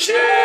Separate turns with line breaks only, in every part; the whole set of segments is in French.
Seigneur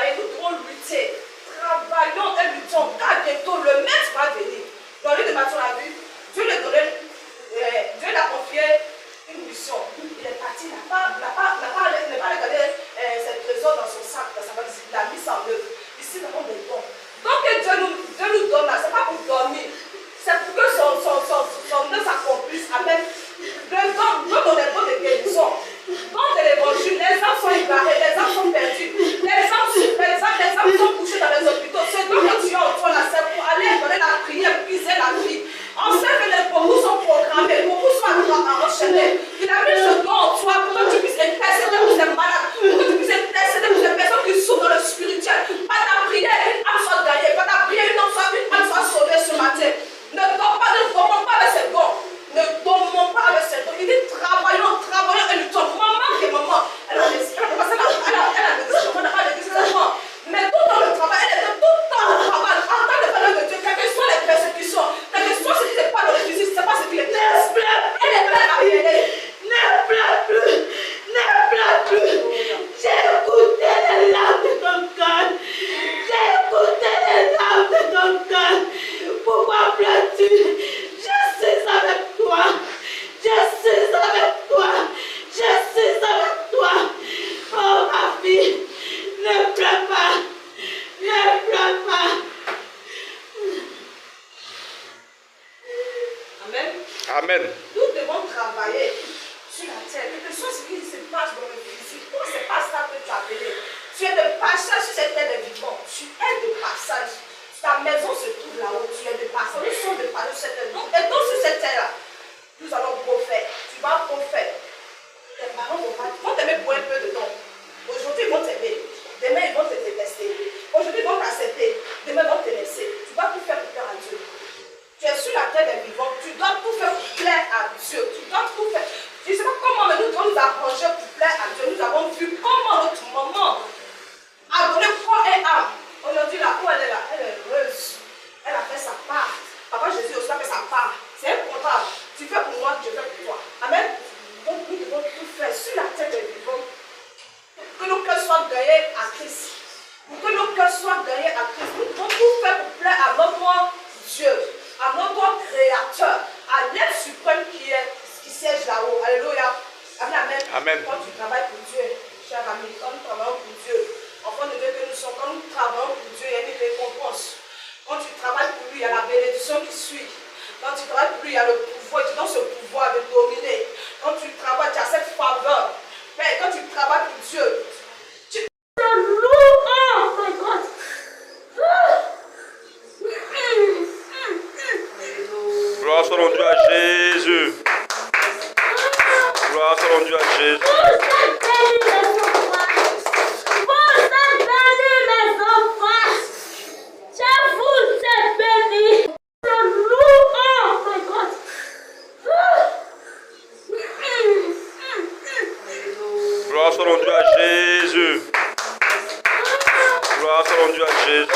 travailler, nous devons lutter. Travaillons et luttons, car bientôt le maître va venir. Dans le livre de Matthieu, on a vu, Dieu l'a confié une mission. Il est parti, il n'a pas regardé ses trésors dans son sac, dans sa valise, il a mis ça en œuvre. Ici, nous avons des dons. Donc, Dieu nous donne là, ce n'est pas pour dormir, c'est pour que son œuvre s'accomplisse. Amen. Le don de guérison, don de l'évangile, les âmes sont égarées, les âmes sont perdues, les âmes sont couchées dans les hôpitaux. Ce don que tu as en toi là, c'est pour aller donner la prière, puiser la vie. On sait que beaucoup sont programmés, beaucoup sont enchaînés. Il a mis ce don en toi pour que tu puisses intercéder pour ces malades, pour que tu puisses intercéder pour ces personnes qui souffrent dans le spirituel. Pas ta prière, une âme soit gagnée, pas ta prière, une âme soit sauvée ce matin. Ne dormons pas avec ces dons. Ne dormons pas avec ces dons. Il dit travaillons et luttons. Maman qui est maman, elle a des décisions, on n'a pas de décisions. Mais tout dans le travail, elle était tout le temps au travail, en train de faire de Dieu, quelles que soient les persécutions, quelles que soient ce qui n'est pas dans le physique, c'est pas ce qui est. Elle est prête à payer.
Ne pleure plus. J'ai écouté les larmes de ton cœur. Pourquoi pleures-tu? Je suis avec toi. Oh ma fille, ne pleure pas.
Amen. Nous devons travailler sur la terre. Quelque chose qui se passe dans le physique. Toi, ce n'est pas ça que tu as appelé. Tu es de passage sur cette terre des vivants. Tu es de passage. Ta maison se trouve là-haut. Tu es de passage. Nous sommes de passage sur cette terre. Et donc sur cette terre-là, nous allons prophète. Tu vas prophète. Tes parents vont t'aimer pour un peu de temps. Aujourd'hui, ils vont t'aimer. Demain, ils vont te détester. Aujourd'hui, ils vont t'accepter. Demain, ils vont te laisser. Tu dois tout faire pour plaire à Dieu. Tu es sur la terre des vivants. Tu dois tout faire pour plaire à Dieu. Tu dois tout faire. Je ne sais pas comment, mais nous devons nous arranger pour plaire à Dieu. Nous avons vu comment notre maman a donné corps et âme. Aujourd'hui, là où elle est là, elle est heureuse. Elle a fait sa part. Papa Jésus aussi a fait sa part. C'est un contrat. Tu fais pour moi, je fais pour toi. Amen. Donc nous devons tout faire sur la terre des vivants. Pour que nos cœurs soient gagnés à Christ. Pour que nos cœurs soient gagnés à Christ. Nous devons tout faire pour plaire à notre Dieu, à notre Créateur, à l'être suprême qui siège là-haut. Alléluia. Amen. Amen. Quand tu travailles pour Dieu, cher ami, quand nous travaillons pour Dieu, enfants de Dieu que nous sommes, quand nous travaillons pour Dieu, il y a une récompense. Quand tu travailles pour lui, il y a la bénédiction qui suit. Quand tu travailles pour lui, il y a le pouvoir, tu donnes ce pouvoir de dominer. Quand tu travailles, tu as cette faveur. Mais quand tu travailles pour Dieu, tu te loues. Oh my God.
Gloire soit rendue à Jésus. Gloire soit rendue à Jésus. Gloire soit rendue à Jésus. Gloire soit rendue à Jésus.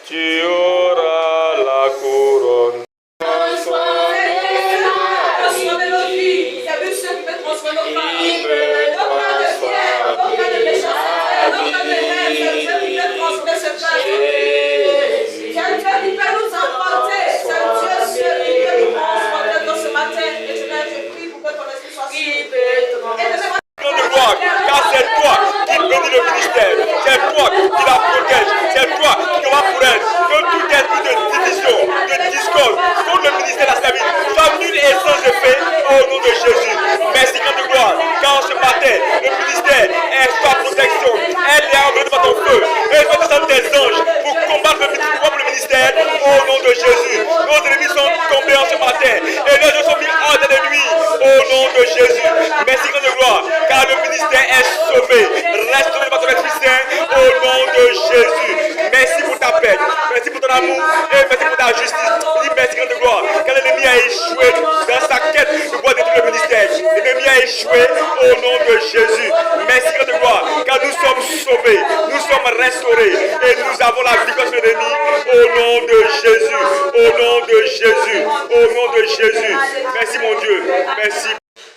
Tu auras la couronne. C'est toi qui la protège, c'est toi qui va pour elle. Que tout esprit de division, de discorde, contre le ministère de la service, soit nul et sans effet au nom de Jésus. Merci Dieu de gloire, car ce matin, le ministère est sa protection. Elle est envoyée par ton feu. Et nous avons des anges pour combattre le ministère au nom de Jésus. Nos ennemis sont tombés en ce matin et les gens sont mis hors de nuit au nom de de Jésus. Merci, grande gloire, car le ministère est sauvé. Restauré par ton Esprit Saint au nom de Jésus. Merci pour ta paix, merci pour ton amour et merci pour ta justice. Dis merci, grande gloire, car l'ennemi a échoué dans sa quête de pouvoir détruire le ministère. L'ennemi a échoué au nom de Jésus. Merci, grande gloire, car nous sommes sauvés, nous sommes restaurés et nous avons la victoire sur l'ennemi au nom de Jésus. Au nom de Jésus. Au nom de Jésus. Merci, mon Dieu. Merci.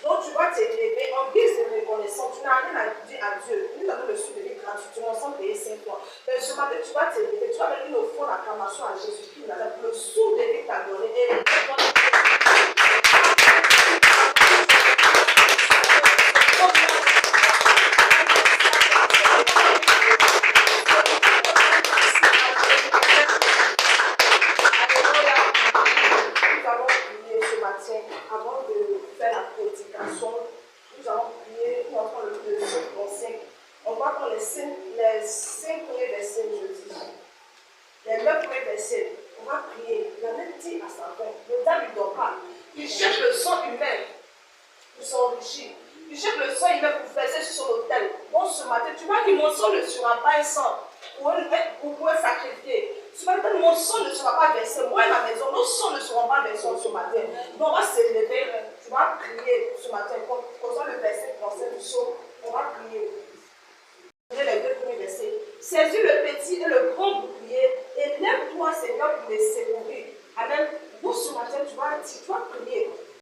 Donc tu vas t'élever en guise de reconnaissance. Tu n'as rien à dire à Dieu. Nous avons le soulevé gratuitement sans payer 5 fois. Mais ce matin, tu vas t'élever. Tu vas mettre une offrande d'acclamation à Jésus-Christ pour le soulever que tu as donné. Et avant de faire la prédication, nous allons prier, nous allons prendre le verset. On va prendre les 5 premiers versets jeudi. Les 9 premiers versets, on va prier. Il en est dit à sa fin, le diable ne dort pas. Il cherche le sang humain pour s'enrichir. Il cherche le sang humain pour verser sur l'autel. Bon, ce matin, tu vois que mon sang ne sera pas un sang pour pouvoir sacrifier. Ce matin, mon sang ne sera pas versé. Moi et ma maison, nos sangs ne seront pas versés ce matin. Donc, on va s'élever. Tu vas prier ce matin. Comme le verset français du psaume, on va prier. Les 2 premiers versets. Saisis le petit et le grand bouclier et lève-toi, Seigneur, pour les secourir. Amen. Vous, ce matin, tu vas prier.